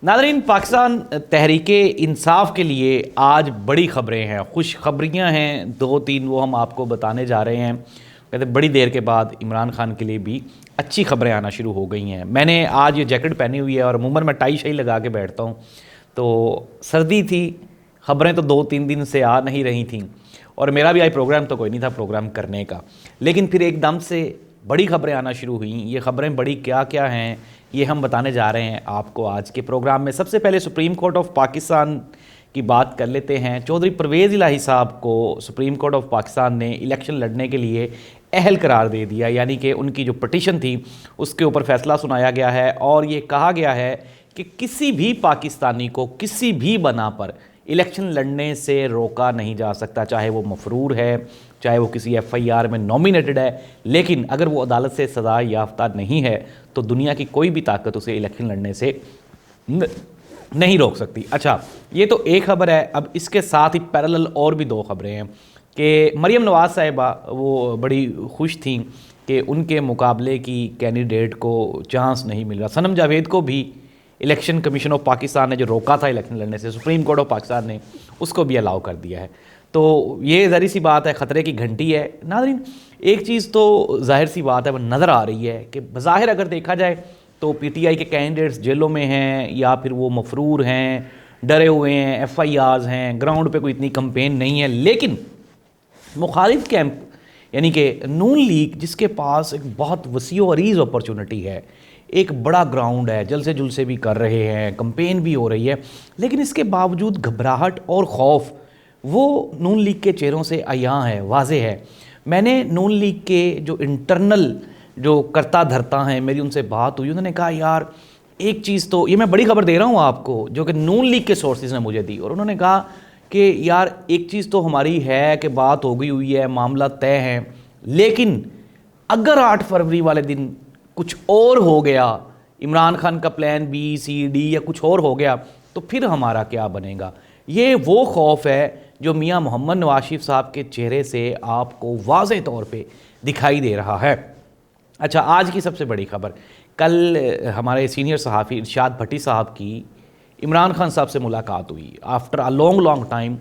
ناظرین، پاکستان تحریک انصاف کے لیے آج بڑی خبریں ہیں، خوش خبریاں ہیں دو تین، وہ ہم آپ کو بتانے جا رہے ہیں۔ کہتے بڑی دیر کے بعد عمران خان کے لیے بھی اچھی خبریں آنا شروع ہو گئی ہیں۔ میں نے آج یہ جیکٹ پہنی ہوئی ہے اور عموماً میں ٹائی شائی لگا کے بیٹھتا ہوں، تو سردی تھی، خبریں تو دو تین دن سے آ نہیں رہی تھیں، اور میرا بھی آج پروگرام تو کوئی نہیں تھا پروگرام کرنے کا، لیکن پھر ایک دم سے بڑی خبریں آنا شروع ہوئیں۔ یہ خبریں بڑی کیا کیا ہیں یہ ہم بتانے جا رہے ہیں آپ کو آج کے پروگرام میں۔ سب سے پہلے سپریم کورٹ آف پاکستان کی بات کر لیتے ہیں۔ چودھری پرویز الہی صاحب کو سپریم کورٹ آف پاکستان نے الیکشن لڑنے کے لیے اہل قرار دے دیا، یعنی کہ ان کی جو پٹیشن تھی اس کے اوپر فیصلہ سنایا گیا ہے، اور یہ کہا گیا ہے کہ کسی بھی پاکستانی کو کسی بھی بنا پر الیکشن لڑنے سے روکا نہیں جا سکتا، چاہے وہ مفرور ہے، چاہے وہ کسی ایف آئی آر میں نومینیٹڈ ہے، لیکن اگر وہ عدالت سے سزا یافتہ نہیں ہے تو دنیا کی کوئی بھی طاقت اسے الیکشن لڑنے سے نہیں روک سکتی۔ اچھا، یہ تو ایک خبر ہے۔ اب اس کے ساتھ ہی پیرالل اور بھی دو خبریں ہیں کہ مریم نواز صاحبہ وہ بڑی خوش تھیں کہ ان کے مقابلے کی کینڈیڈیٹ کو چانس نہیں مل رہا۔ صنم جاوید کو بھی الیکشن کمیشن آف پاکستان نے جو روکا تھا الیکشن لڑنے سے، سپریم کورٹ آف پاکستان نے اس کو بھی الاؤ کر دیا ہے، تو یہ ظاہر سی بات ہے، خطرے کی گھنٹی ہے۔ ناظرین، ایک چیز تو ظاہر سی بات ہے وہ نظر آ رہی ہے کہ بظاہر اگر دیکھا جائے تو پی ٹی آئی کے کینڈیڈیٹس جیلوں میں ہیں، یا پھر وہ مفرور ہیں، ڈرے ہوئے ہیں، ایف آئی آرز ہیں، گراؤنڈ پہ کوئی اتنی کمپین نہیں ہے، لیکن مخالف کیمپ یعنی کہ نون لیگ، جس کے پاس ایک بہت وسیع و عریض اپرچونٹی ہے، ایک بڑا گراؤنڈ ہے، جلسے جلسے بھی کر رہے ہیں، کمپین بھی ہو رہی ہے، لیکن اس کے باوجود گھبراہٹ اور خوف وہ نون لیگ کے چہروں سے عیاں ہے، واضح ہے۔ میں نے نون لیگ کے جو انٹرنل جو کرتا دھرتا ہیں، میری ان سے بات ہوئی، انہوں نے کہا یار ایک چیز تو، یہ میں بڑی خبر دے رہا ہوں آپ کو جو کہ نون لیگ کے سورسز نے مجھے دی، اور انہوں نے کہا کہ یار ایک چیز تو ہماری ہے کہ بات ہو گئی ہوئی ہے، معاملہ طے ہے، لیکن اگر 8 فروری والے دن کچھ اور ہو گیا، عمران خان کا پلان بی سی ڈی یا کچھ اور ہو گیا تو پھر ہمارا کیا بنے گا۔ یہ وہ خوف ہے جو میاں محمد نواز شریف صاحب کے چہرے سے آپ کو واضح طور پہ دکھائی دے رہا ہے۔ اچھا، آج کی سب سے بڑی خبر، کل ہمارے سینئر صحافی ارشاد بھٹی صاحب کی عمران خان صاحب سے ملاقات ہوئی۔ آفٹر اے لانگ ٹائم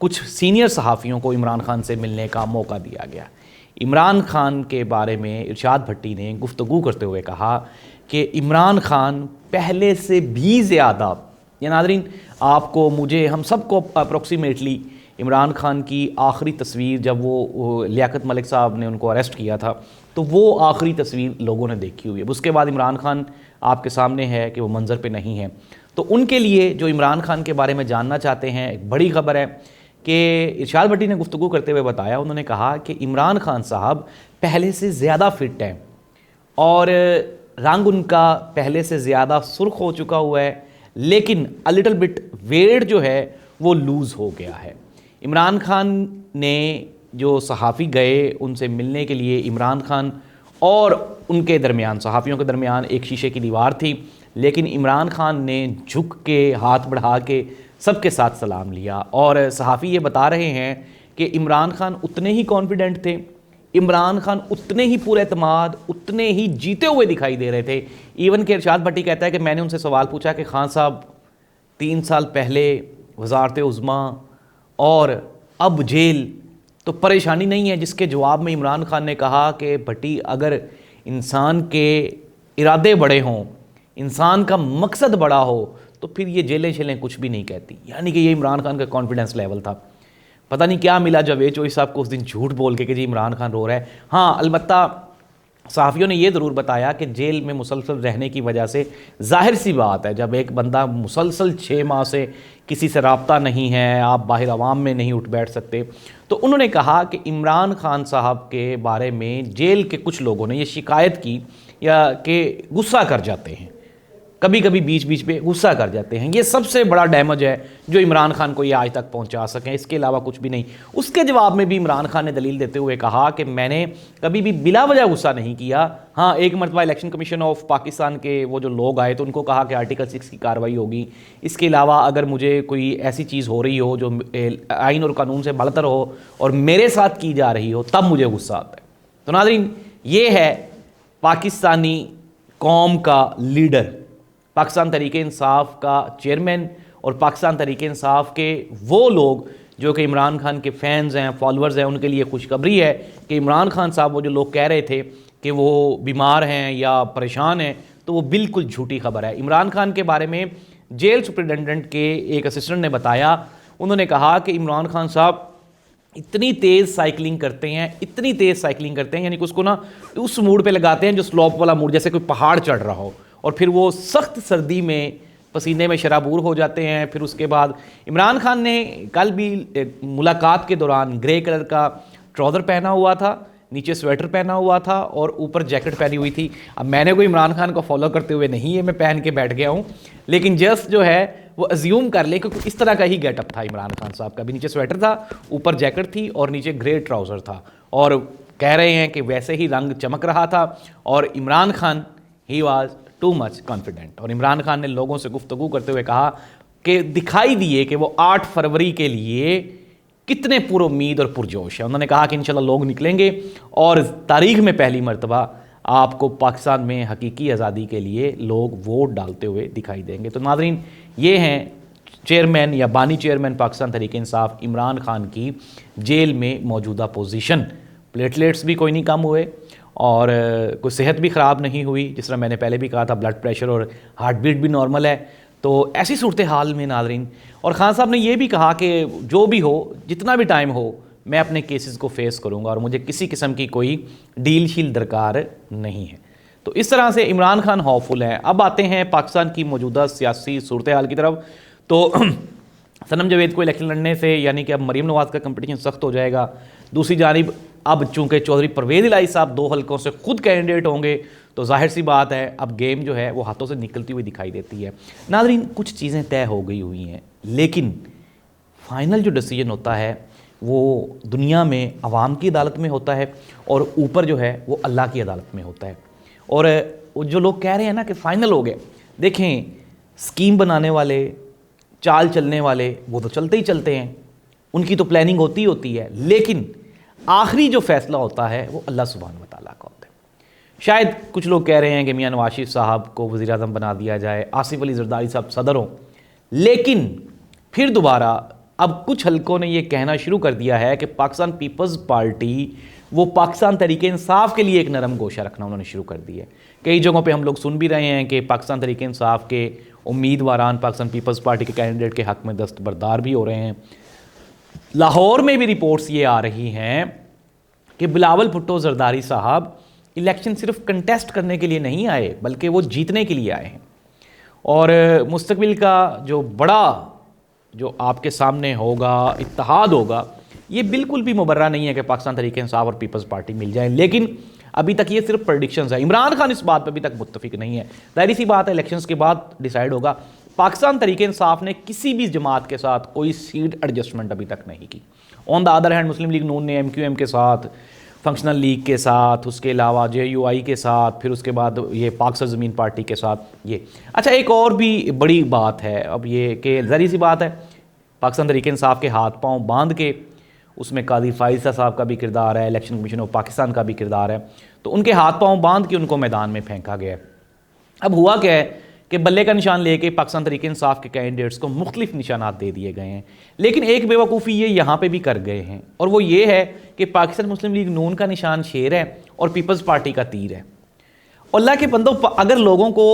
کچھ سینئر صحافیوں کو عمران خان سے ملنے کا موقع دیا گیا۔ عمران خان کے بارے میں ارشاد بھٹی نے گفتگو کرتے ہوئے کہا کہ عمران خان پہلے سے بھی زیادہ، یہ ناظرین آپ کو، مجھے، ہم سب کو اپروکسیمیٹلی عمران خان کی آخری تصویر جب وہ لیاقت ملک صاحب نے ان کو اریسٹ کیا تھا تو وہ آخری تصویر لوگوں نے دیکھی ہوئی ہے، اس کے بعد عمران خان آپ کے سامنے ہے کہ وہ منظر پہ نہیں ہے۔ تو ان کے لیے جو عمران خان کے بارے میں جاننا چاہتے ہیں، ایک بڑی خبر ہے کہ ارشاد بھٹی نے گفتگو کرتے ہوئے بتایا، انہوں نے کہا کہ عمران خان صاحب پہلے سے زیادہ فٹ ہیں، اور رنگ ان کا پہلے سے زیادہ سرخ ہو چکا ہوا ہے، لیکن لٹل بٹ ویٹ جو ہے وہ لوز ہو گیا ہے۔ عمران خان نے جو صحافی گئے ان سے ملنے کے لیے، عمران خان اور ان کے درمیان، صحافیوں کے درمیان ایک شیشے کی دیوار تھی، لیکن عمران خان نے جھک کے ہاتھ بڑھا کے سب کے ساتھ سلام لیا، اور صحافی یہ بتا رہے ہیں کہ عمران خان اتنے ہی کانفیڈنٹ تھے، عمران خان اتنے ہی پورے اعتماد، اتنے ہی جیتے ہوئے دکھائی دے رہے تھے۔ ایون کہ ارشاد بھٹی کہتا ہے کہ میں نے ان سے سوال پوچھا کہ خان صاحب 3 سال پہلے وزارت عظمیٰ اور اب جیل، تو پریشانی نہیں ہے؟ جس کے جواب میں عمران خان نے کہا کہ بھٹی، اگر انسان کے ارادے بڑے ہوں، انسان کا مقصد بڑا ہو، تو پھر یہ جیلیں شیلیں کچھ بھی نہیں کہتی۔ یعنی کہ یہ عمران خان کا کانفیڈنس لیول تھا۔ پتہ نہیں کیا ملا جاوید چوئی صاحب کو اس دن جھوٹ بول کے کہ جی عمران خان رو رہا ہے۔ ہاں، البتہ صحافیوں نے یہ ضرور بتایا کہ جیل میں مسلسل رہنے کی وجہ سے ظاہر سی بات ہے، جب ایک بندہ مسلسل 6 ماہ سے کسی سے رابطہ نہیں ہے، آپ باہر عوام میں نہیں اٹھ بیٹھ سکتے، تو انہوں نے کہا کہ عمران خان صاحب کے بارے میں جیل کے کچھ لوگوں نے یہ شکایت کی یا کہ غصہ کر جاتے ہیں، کبھی کبھی بیچ پہ غصہ کر جاتے ہیں۔ یہ سب سے بڑا ڈیمیج ہے جو عمران خان کو یہ آج تک پہنچا سکیں، اس کے علاوہ کچھ بھی نہیں۔ اس کے جواب میں بھی عمران خان نے دلیل دیتے ہوئے کہا کہ میں نے کبھی بھی بلا وجہ غصہ نہیں کیا۔ ہاں، ایک مرتبہ الیکشن کمیشن آف پاکستان کے وہ جو لوگ آئے تو ان کو کہا کہ آرٹیکل 6 کی کارروائی ہوگی، اس کے علاوہ اگر مجھے کوئی ایسی چیز ہو رہی ہو جو آئین اور قانون سے بالاتر ہو اور میرے ساتھ کی جا رہی ہو تب مجھے غصہ آتا ہے۔ تو ناظرین، یہ ہے پاکستانی قوم کا لیڈر، پاکستان تحریک انصاف کا چیئرمین اور پاکستان تحریک انصاف کے وہ لوگ جو کہ عمران خان کے فینز ہیں، فالورز ہیں، ان کے لیے خوشخبری ہے کہ عمران خان صاحب، وہ جو لوگ کہہ رہے تھے کہ وہ بیمار ہیں یا پریشان ہیں، تو وہ بالکل جھوٹی خبر ہے۔ عمران خان کے بارے میں جیل سپرنٹینڈنٹ کے ایک اسسٹنٹ نے بتایا، انہوں نے کہا کہ عمران خان صاحب اتنی تیز سائیکلنگ کرتے ہیں، اتنی تیز سائیکلنگ کرتے ہیں، یعنی کہ اس کو نا اس موڈ پہ لگاتے ہیں جو سلوپ والا موڈ، جیسے کوئی پہاڑ چڑھ رہا ہو، اور پھر وہ سخت سردی میں پسینے میں شرابور ہو جاتے ہیں۔ پھر اس کے بعد عمران خان نے کل بھی ملاقات کے دوران گرے کلر کا ٹراؤزر پہنا ہوا تھا، نیچے سویٹر پہنا ہوا تھا اور اوپر جیکٹ پہنی ہوئی تھی۔ اب میں نے کوئی عمران خان کو فالو کرتے ہوئے نہیں ہے، میں پہن کے بیٹھ گیا ہوں، لیکن جسٹ جو ہے وہ ازیوم کر لے، کیونکہ اس طرح کا ہی گیٹ اپ تھا عمران خان صاحب کا بھی، نیچے سویٹر تھا، اوپر جیکٹ تھی اور نیچے گرے ٹراؤزر تھا، اور کہہ رہے ہیں کہ ویسے ہی رنگ چمک رہا تھا، اور Imran Khan he was too much confident. اور عمران خان نے لوگوں سے گفتگو کرتے ہوئے کہا کہ دکھائی دیے کہ وہ 8 فروری کے لیے کتنے پر امید اور پرجوش ہیں۔ انہوں نے کہا کہ انشاءاللہ لوگ نکلیں گے اور تاریخ میں پہلی مرتبہ آپ کو پاکستان میں حقیقی آزادی کے لیے لوگ ووٹ ڈالتے ہوئے دکھائی دیں گے۔ تو ناظرین، یہ ہیں چیئرمین یا بانی چیئرمین پاکستان تحریک انصاف عمران خان کی جیل میں موجودہ پوزیشن۔ پلیٹلیٹس بھی کوئی نہیں کم ہوئے اور کوئی صحت بھی خراب نہیں ہوئی، جس طرح میں نے پہلے بھی کہا تھا، بلڈ پریشر اور ہارٹ بیٹ بھی نارمل ہے۔ تو ایسی صورتحال میں ناظرین، اور خان صاحب نے یہ بھی کہا کہ جو بھی ہو، جتنا بھی ٹائم ہو، میں اپنے کیسز کو فیس کروں گا اور مجھے کسی قسم کی کوئی ڈیل شیل درکار نہیں ہے۔ تو اس طرح سے عمران خان ہوپفل ہیں۔ اب آتے ہیں پاکستان کی موجودہ سیاسی صورتحال کی طرف۔ تو صنم جاوید کو الیکشن لڑنے سے، یعنی کہ اب مریم نواز کا کمپٹیشن سخت ہو جائے گا۔ دوسری جانب اب چونکہ چودھری پرویز الہی صاحب 2 حلقوں سے خود کینڈیڈیٹ ہوں گے، تو ظاہر سی بات ہے اب گیم جو ہے وہ ہاتھوں سے نکلتی ہوئی دکھائی دیتی ہے۔ ناظرین، کچھ چیزیں طے ہو گئی ہوئی ہیں، لیکن فائنل جو ڈیسیجن ہوتا ہے وہ دنیا میں عوام کی عدالت میں ہوتا ہے اور اوپر جو ہے وہ اللہ کی عدالت میں ہوتا ہے۔ اور جو لوگ کہہ رہے ہیں نا کہ فائنل ہو گئے، دیکھیں اسکیم بنانے والے، چال چلنے والے، وہ تو چلتے ہی چلتے ہیں، ان کی تو پلاننگ ہوتی ہے، لیکن آخری جو فیصلہ ہوتا ہے وہ اللہ سبحانہ و تعالیٰ کا ہوتا ہے۔ شاید کچھ لوگ کہہ رہے ہیں کہ میاں نواز شریف صاحب کو وزیر اعظم بنا دیا جائے، آصف علی زرداری صاحب صدر ہوں، لیکن پھر دوبارہ اب کچھ حلقوں نے یہ کہنا شروع کر دیا ہے کہ پاکستان پیپلز پارٹی وہ پاکستان تحریک انصاف کے لیے ایک نرم گوشہ رکھنا انہوں نے شروع کر دی ہے۔ کئی جگہوں پہ ہم لوگ سن بھی رہے ہیں کہ پاکستان تحریک انصاف کے امیدواران پاکستان پیپلز پارٹی کے کینڈیڈیٹ کے حق میں دستبردار بھی ہو رہے ہیں۔ لاہور میں بھی رپورٹس یہ آ رہی ہیں کہ بلاول بھٹو زرداری صاحب الیکشن صرف کنٹیسٹ کرنے کے لیے نہیں آئے، بلکہ وہ جیتنے کے لیے آئے ہیں، اور مستقبل کا جو بڑا جو آپ کے سامنے ہوگا، اتحاد ہوگا، یہ بالکل بھی مبررہ نہیں ہے کہ پاکستان تحریک انصاف اور پیپلز پارٹی مل جائیں، لیکن ابھی تک یہ صرف پریڈکشنز ہیں۔ عمران خان اس بات پہ ابھی تک متفق نہیں ہے، ظاہری سی بات ہے الیکشنز کے بعد ڈیسائیڈ ہوگا۔ پاکستان تحریک انصاف نے کسی بھی جماعت کے ساتھ کوئی سیٹ ایڈجسٹمنٹ ابھی تک نہیں کی۔ On the other hand Muslim League نون نے MQM کے ساتھ، فنکشنل لیگ کے ساتھ، اس کے علاوہ JUI کے ساتھ، پھر اس کے بعد یہ پاک سرزمین پارٹی کے ساتھ یہ۔ اچھا، ایک اور بھی بڑی بات ہے اب یہ کہ ظاہری سی بات ہے پاکستان تحریک انصاف کے ہاتھ پاؤں باندھ کے، اس میں قاضی فائزہ صاحب کا بھی کردار ہے، الیکشن کمیشن آف پاکستان کا بھی کردار ہے، تو ان کے ہاتھ پاؤں باندھ کے ان کو میدان میں پھینکا گیا ہے۔ اب ہوا کیا ہے کہ بلے کا نشان لے کے پاکستان تحریک انصاف کے کینڈیڈیٹس کو مختلف نشانات دے دیے گئے ہیں، لیکن ایک بے وقوفی یہ یہاں پہ بھی کر گئے ہیں، اور وہ یہ ہے کہ پاکستان مسلم لیگ نون کا نشان شیر ہے اور پیپلز پارٹی کا تیر ہے۔ اللہ کے بندوں، اگر لوگوں کو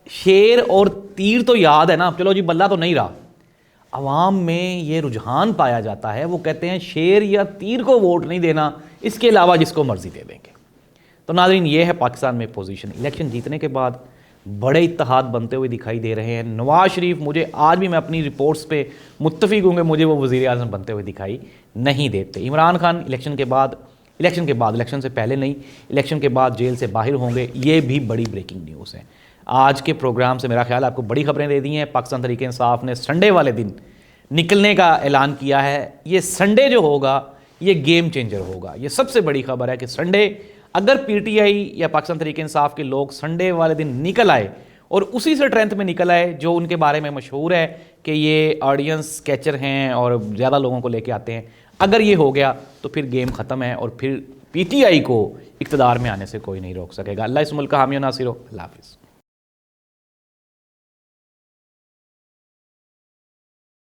شیر اور تیر تو یاد ہے نا، چلو جی بلہ تو نہیں رہا، عوام میں یہ رجحان پایا جاتا ہے، وہ کہتے ہیں شیر یا تیر کو ووٹ نہیں دینا، اس کے علاوہ جس کو مرضی دے دیں گے۔ تو ناظرین، یہ ہے پاکستان میں پوزیشن۔ الیکشن جیتنے کے بعد بڑے اتحاد بنتے ہوئے دکھائی دے رہے ہیں۔ نواز شریف، مجھے آج بھی میں اپنی رپورٹس پہ متفق ہوں گے، مجھے وہ وزیر اعظم بنتے ہوئے دکھائی نہیں دیتے۔ عمران خان الیکشن سے پہلے نہیں، الیکشن کے بعد جیل سے باہر ہوں گے، یہ بھی بڑی بریکنگ نیوز ہے۔ آج کے پروگرام سے میرا خیال آپ کو بڑی خبریں دے دی ہیں۔ پاکستان تحریک انصاف نے سنڈے والے دن نکلنے کا اعلان کیا ہے۔ یہ سنڈے جو ہوگا یہ گیم چینجر ہوگا۔ یہ سب سے بڑی خبر ہے کہ سنڈے اگر PTI یا پاکستان تحریک انصاف کے لوگ سنڈے والے دن نکل آئے اور اسی اسٹرینتھ میں نکل آئے جو ان کے بارے میں مشہور ہے کہ یہ آڈینس کیچر ہیں اور زیادہ لوگوں کو لے کے آتے ہیں، اگر یہ ہو گیا تو پھر گیم ختم ہے اور پھر PTI کو اقتدار میں آنے سے کوئی نہیں روک سکے گا۔ اللہ اس ملک کا حامی و ناصر ہو۔ اللہ حافظ۔